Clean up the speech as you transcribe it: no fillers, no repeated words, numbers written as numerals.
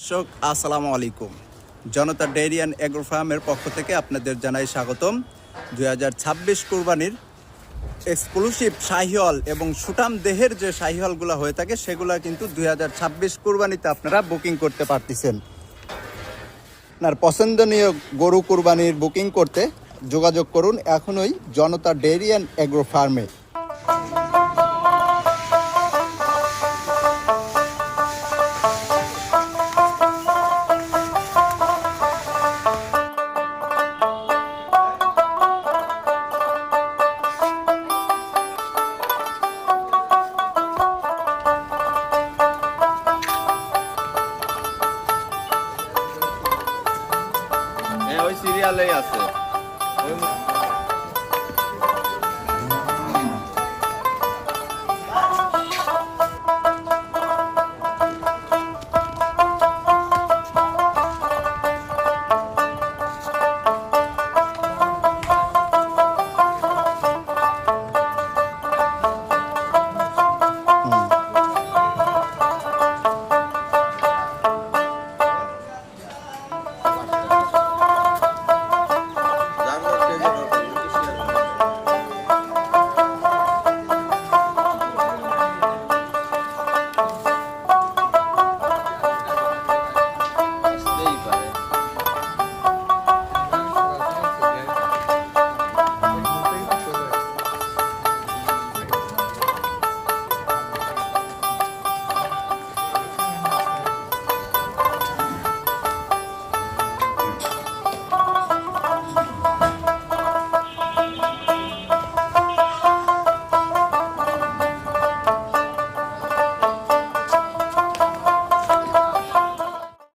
দর্শক আসসালামু আলাইকুম। জনতা ডেইরি অ্যান্ড এগ্রো ফার্মের পক্ষ থেকে আপনাদের জানাই স্বাগতম। 2026 কুরবানির এক্সক্লুসিভ শাহিওয়াল এবং সুটাম দেহের যে শাহিওয়ালগুলো হয়ে থাকে সেগুলো কিন্তু 2026 কুরবানিতে আপনারা বুকিং করতে পারতেছেন। আপনার পছন্দনীয় গরু কুরবানির বুকিং করতে যোগাযোগ করুন এখনই জনতা ডেইরি অ্যান্ড এগ্রো ফার্মে। ওই সিরিয়ালেই আছে।